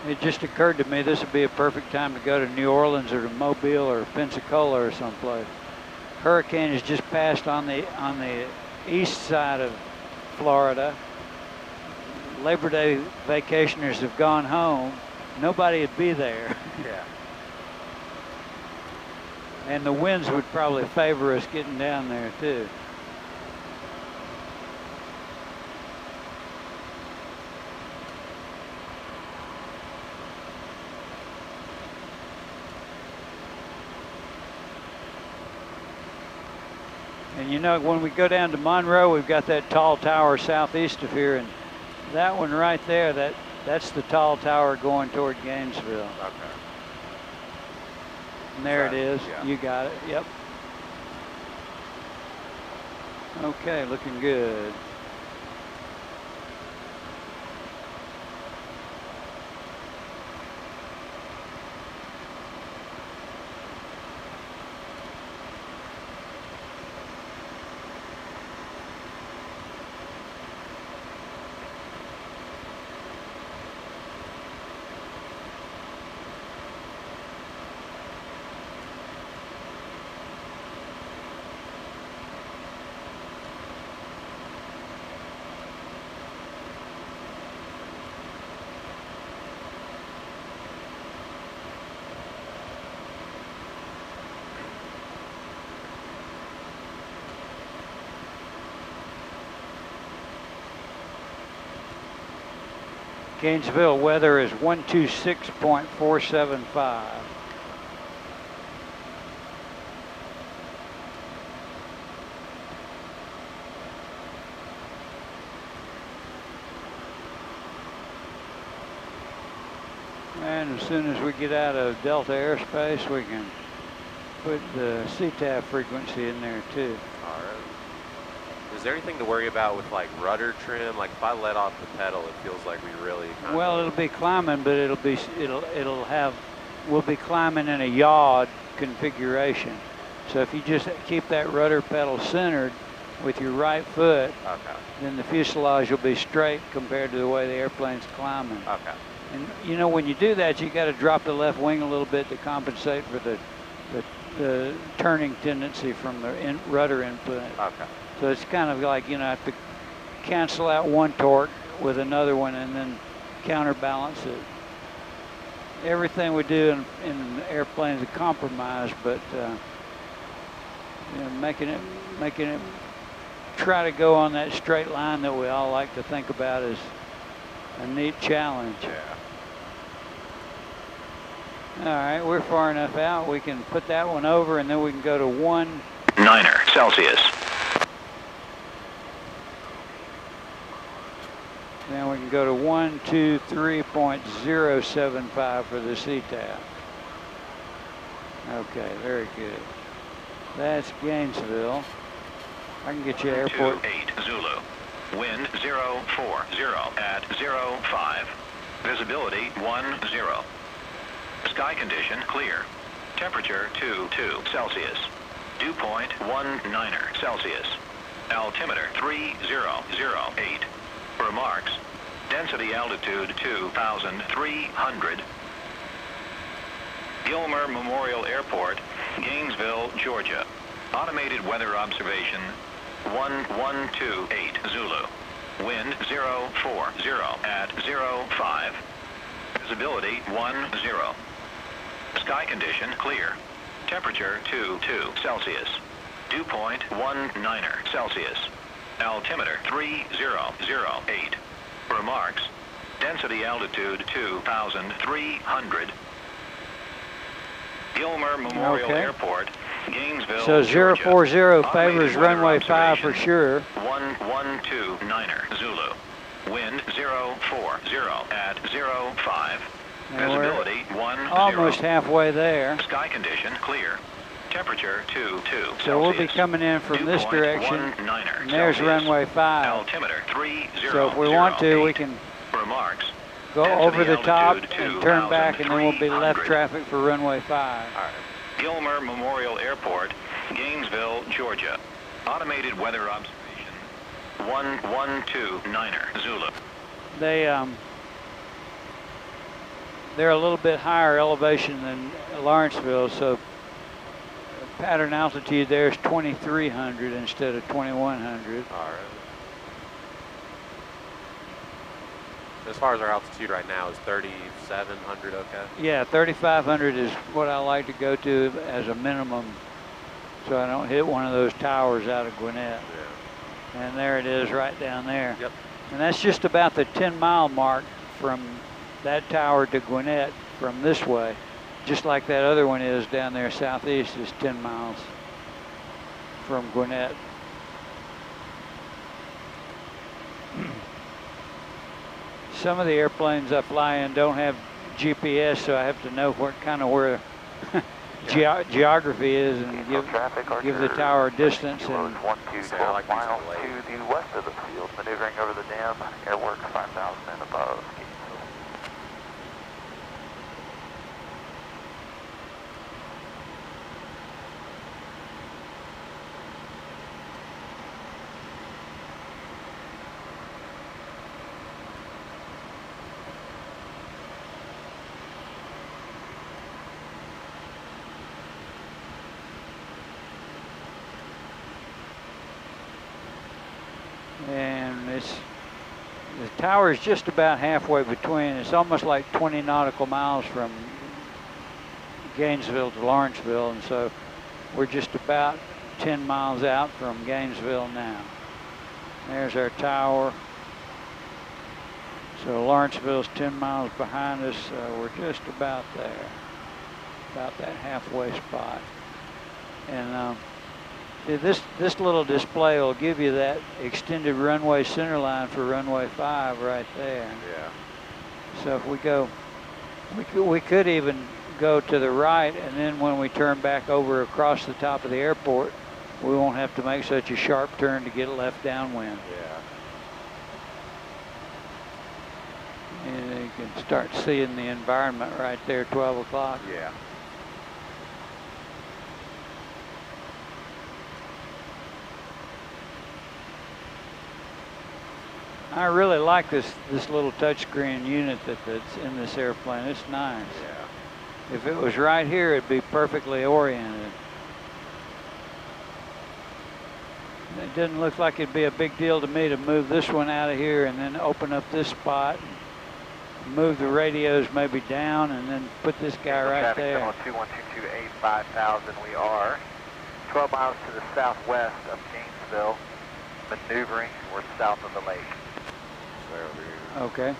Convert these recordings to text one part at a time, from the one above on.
It just occurred to me this would be a perfect time to go to New Orleans or to Mobile or Pensacola or someplace. Hurricane has just passed on the east side of Florida. Labor Day vacationers have gone home. Nobody would be there. Yeah. And the winds would probably favor us getting down there too. And you know, when we go down to Monroe, we've got that tall tower southeast of here, and that one right there, that's the tall tower going toward Gainesville. Okay. And there it is. Yeah. You got it. Yep. Okay, looking good. Gainesville weather is 126.475. And as soon as we get out of Delta airspace, we can put the CTAF frequency in there too. All right. Is there anything to worry about with like rudder trim? Like if I let off the pedal, it feels like we really kind Well, it'll be climbing, but we'll be climbing in a yaw configuration. So if you just keep that rudder pedal centered with your right foot, okay. then the fuselage will be straight compared to the way the airplane's climbing. Okay. And you know, when you do that, you got to drop the left wing a little bit to compensate for the turning tendency from the rudder input. Okay. So it's kind of like, you know, I have to cancel out one torque with another one and then counterbalance it. Everything we do in the airplane is a compromise, but you know, making it try to go on that straight line that we all like to think about as a neat challenge. Yeah. All right, we're far enough out. We can put that one over, and then we can go to 19 Celsius. Then we can go to 123.075 for the CTAF. Okay, very good. That's Gainesville. I can get you airport. 28 Zulu. Wind 040 at 05. Visibility 10. Sky condition clear. Temperature 22 Celsius. Dew point 19 Celsius. Altimeter 3008. Remarks. Density altitude 2,300. Gilmer Memorial Airport, Gainesville, Georgia. Automated weather observation 1128 Zulu. Wind 040 at 05. Visibility 10. Sky condition clear. Temperature 22 Celsius. Dew point 19 Celsius. Altimeter 3008. Remarks. Density altitude 2,300. Gilmer Memorial Airport, Gainesville, So 040 Georgia. favors runway 5 for sure. 1129 Zulu. Wind 040 at 05. And we're Visibility 10. almost halfway there. Sky condition clear. Temperature 22 So we'll be coming in from this direction, and there's runway 5. Altimeter 3008. So if we want to, we can Remarks. go over the top altitude and turn back, and then we'll be left 2,300. traffic for runway 5. All right. Gilmer Memorial Airport, Gainesville, Georgia. Automated weather observation 1129 Zulu. They they're a little bit higher elevation than Lawrenceville, so pattern altitude there is 2,300 instead of 2,100. All right. As far as our altitude right now is 3,700, okay? Yeah, 3,500 is what I like to go to as a minimum, so I don't hit one of those towers out of Gwinnett. Yeah. And there it is right down there. Yep. And that's just about the 10-mile mark from that tower to Gwinnett from this way. Just like that other one is down there southeast is 10 miles from Gwinnett. Some of the airplanes I fly in don't have GPS, so I have to know where geography is and give the tower distance. And 12 miles to the west of the field, maneuvering over the dam, airwork 5,000 and above. And the tower is just about halfway between. It's almost like 20 nautical miles from Gainesville to Lawrenceville, and so we're just about 10 miles out from Gainesville now. There's our tower. So Lawrenceville's 10 miles behind us. We're just about there, about that halfway spot. And this little display will give you that extended runway center line for runway 5 right there. Yeah. So if we go, we could even go to the right, and then when we turn back over across the top of the airport, we won't have to make such a sharp turn to get left downwind. Yeah. And you can start seeing the environment right there, 12 o'clock. Yeah. I really like this little touchscreen unit that's in this airplane. It's nice. Yeah. If it was right here, it'd be perfectly oriented. It doesn't look like it'd be a big deal to me to move this one out of here and then open up this spot, move the radios maybe down, and then put this guy right there. 21228, 5,000. We are 12 miles to the southwest of Gainesville, maneuvering. We're south of the lake. Okay.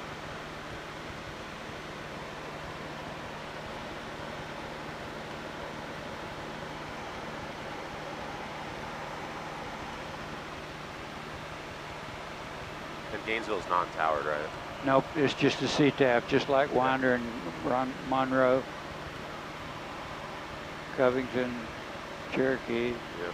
And Gainesville's non-towered, right? Nope, it's just a CTAF, just like Winder and Monroe, Covington, Cherokee. Yep.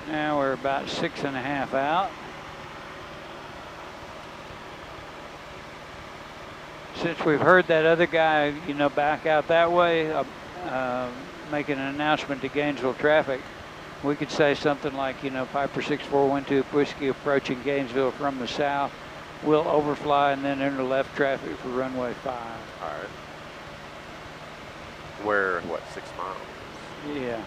Now we're about 6.5 out. Since we've heard that other guy, back out that way, making an announcement to Gainesville traffic, we could say something like, Piper 6412 Whiskey approaching Gainesville from the south. We'll overfly and then enter left traffic for runway 5. All right. We're, what, 6 miles? Yeah.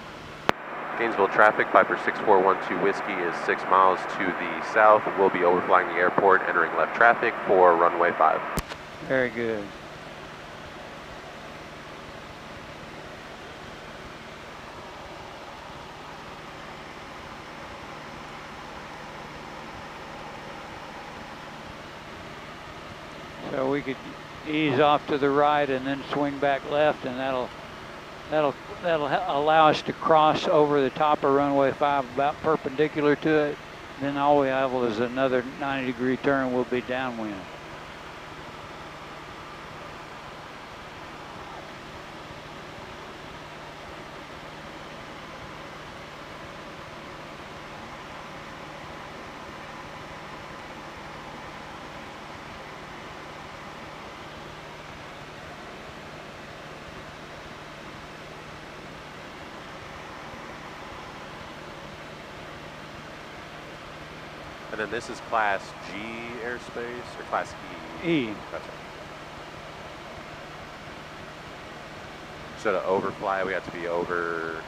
Gainesville traffic, Piper 6412 Whiskey is 6 miles to the south. We'll be overflying the airport, entering left traffic for runway 5. Very good. So we could ease off to the right and then swing back left, and that'll allow us to cross over the top of runway 5 about perpendicular to it. Then all we have is another 90-degree turn. We'll be downwind. And then this is Class G airspace, or Class E? E. Gotcha. So to overfly, we have to be over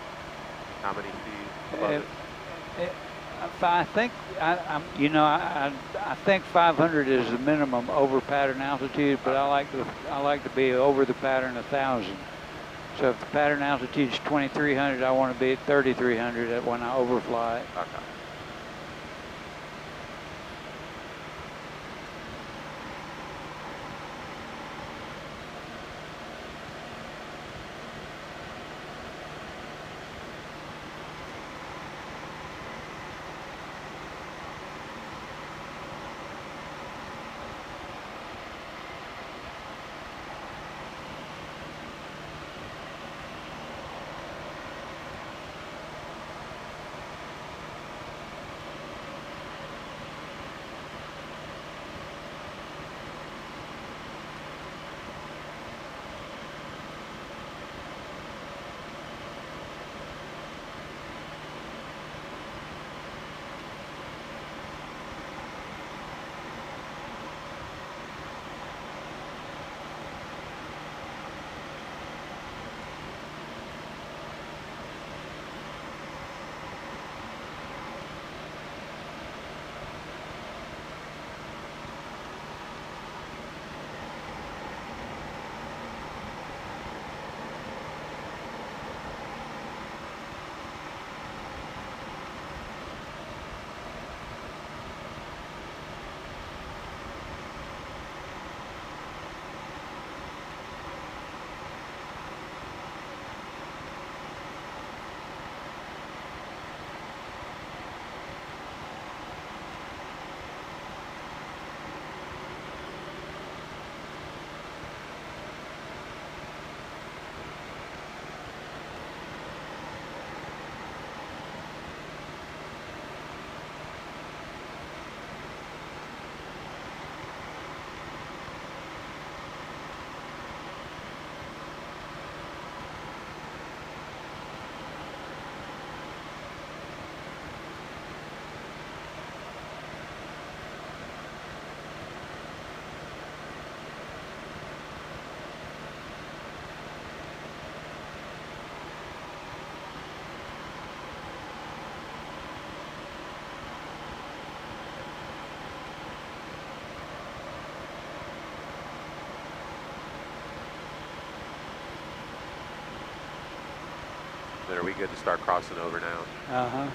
how many feet above it? I think I think 500 is the minimum over pattern altitude, but I like to be over the pattern 1,000. So if the pattern altitude is 2,300, I want to be at 3,300 when I overfly it. Okay. Then are we good to start crossing over now? Uh-huh.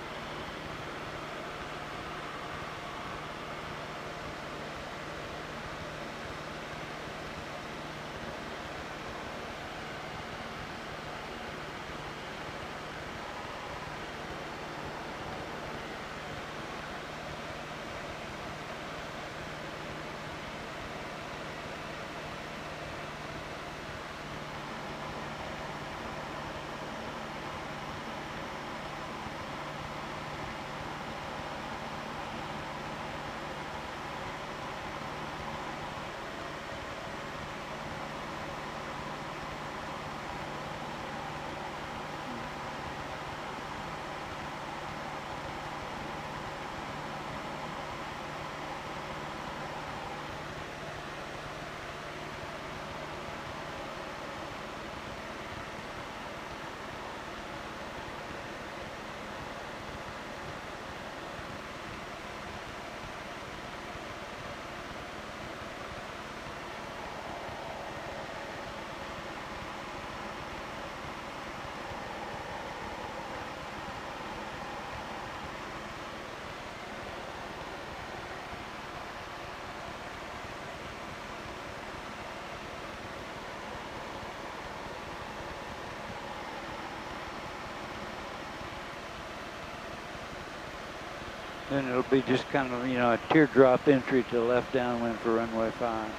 Then it'll be just kind of, a teardrop entry to left downwind for runway 5.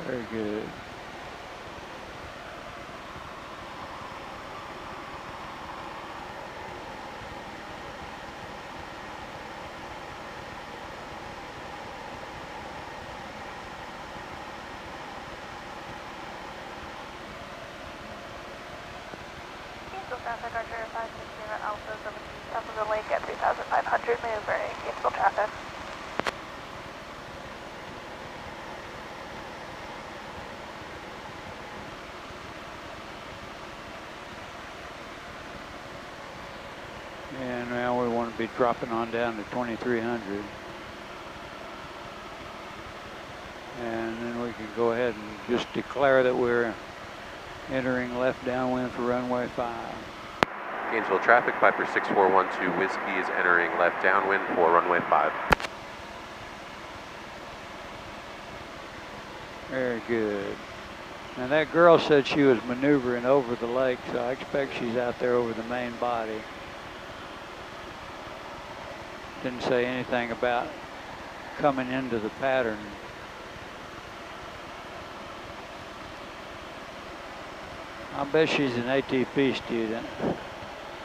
Very good. Traffic Archer 560 Alpha 17. South of the lake at 3,500, maneuvering Gainesville traffic. And now we want to be dropping on down to 2,300. And then we can go ahead and just declare that we're entering left downwind for runway 5. Gainesville traffic, Piper 6412 Whiskey is entering left downwind for runway 5. Very good. Now that girl said she was maneuvering over the lake, so I expect she's out there over the main body. Didn't say anything about coming into the pattern. I bet she's an ATP student.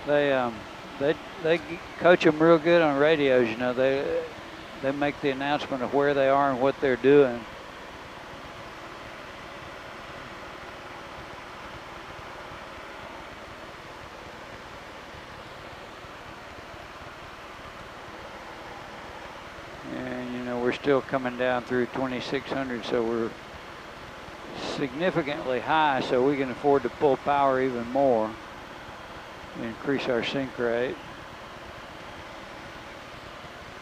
They coach them real good on radios. You know, they make the announcement of where they are and what they're doing. And you know, we're still coming down through 2,600, so we're significantly high, so we can afford to pull power even more, increase our sync rate.